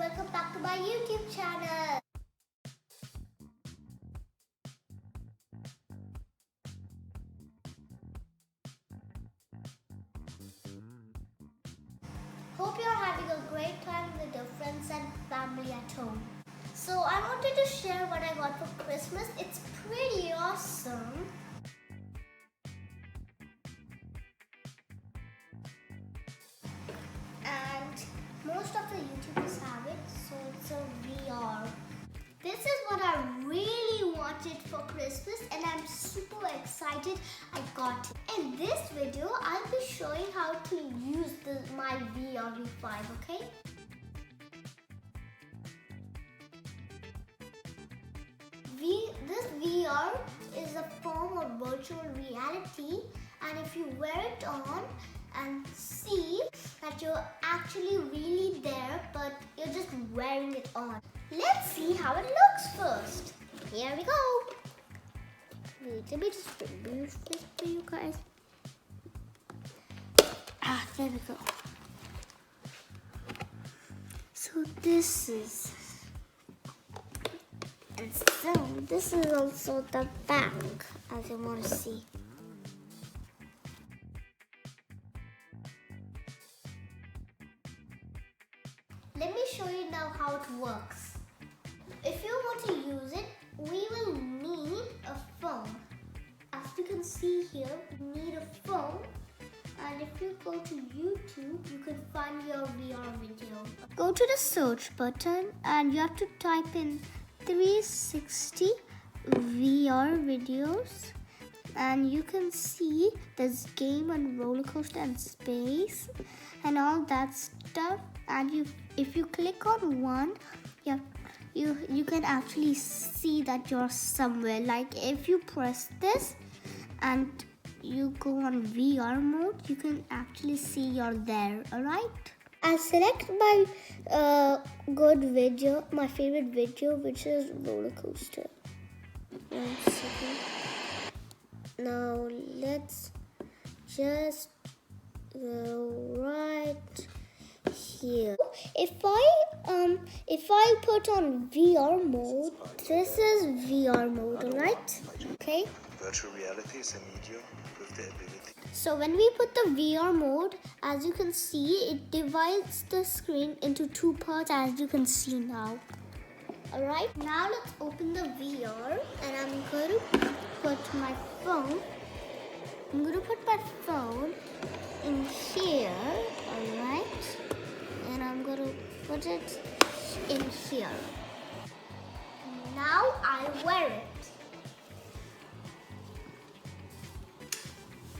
welcome back to my YouTube channel. Hope you're having a great time with your friends and family at home. So I wanted to share what I got for Christmas. It's pretty awesome. And most of the YouTubers have it, so it's a VR. This is what I really wanted for Christmas and I'm super excited I got it. In this video, I'll be showing how to use my VR V5, okay? This VR is a form of virtual reality, and if you wear it on and see that you're actually really there but you're just wearing it on. Let's see how it looks first. Here we go. Wait, let me just remove this for you guys. There we go. So this is, and so this is also the back, as you want to see. Let me show you now how it works. If you want to use it, we will need a phone. As you can see here, we need a phone. And if you go to YouTube, you can find your VR video. Go to the search button and you have to type in 360 VR videos. And you can see there's game and roller coaster and space and all that stuff. And if you click on one, you can actually see that you're somewhere. Like if you press this and you go on VR mode, you can actually see you're there. Alright? I'll select my good video, my favorite video, which is roller coaster. 1 second. Now let's just go right here. If I put on VR mode, this is VR mode, alright? Okay. Virtual reality is a medium with the ability. So when we put the VR mode, as you can see, it divides the screen into 2 parts, as you can see now. Alright, now let's open the VR and I'm going to put my phone. I'm going to put my phone in here, alright? And I'm going to put it in here. Now I wear it.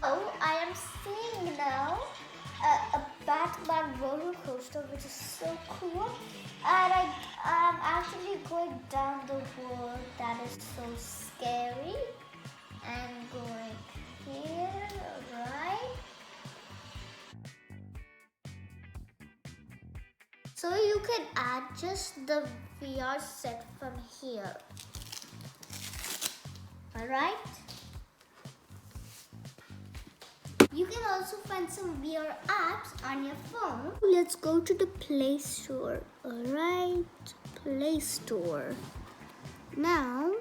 Oh, I am seeing now a Batman roller coaster, which is so cool. And I'm actually going down the world that is so scary. And going here, right? So you can adjust the VR set from here. Alright? You can also find some VR apps on your phone. Let's go to the Play Store. Alright, Play Store. Now,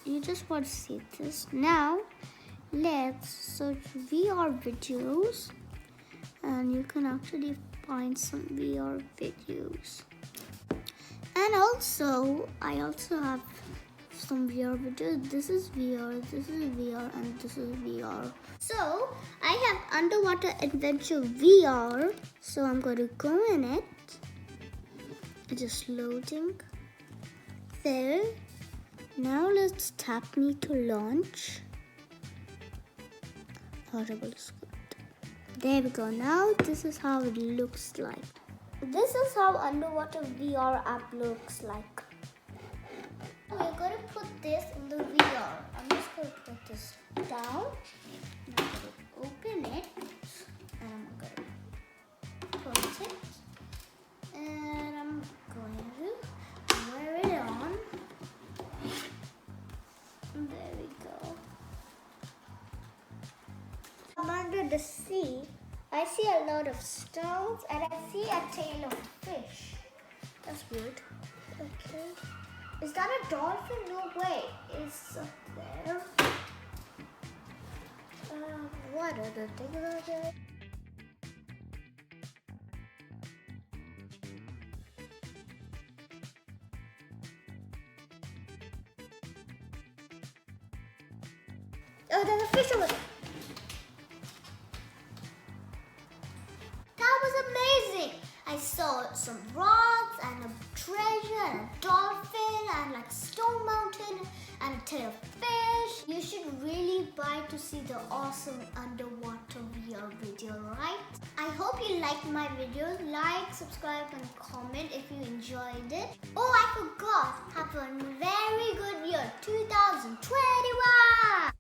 you just want to see this. Now, let's search VR videos. And you can actually find some VR videos. And also, I also have some VR videos. This is VR, this is VR, and this is VR. So I have Underwater Adventure VR. So I'm going to go in it. It's just loading. There. Now let's tap me to launch. Horrible script. There we go. Now this is how it looks like. This is how Underwater VR app looks like. We're going to put this in the VR. I'm just going to put this down. I'm going to open it. And I'm going to put it. And I'm going to wear it on. There we go. I'm under the sea. I see a lot of stones and I see a tail of fish. cute. Okay. Is that a dolphin? No way. It's up there. What other things are there? Oh, there's a fish over there. That was amazing. I saw some rocks and a treasure and a dolphin and like stone mountain and a tail of fish. You should really buy to see the awesome underwater VR video, right? I hope you liked my videos. Like, subscribe and comment if you enjoyed it. Oh, I forgot. Have a very good year 2021.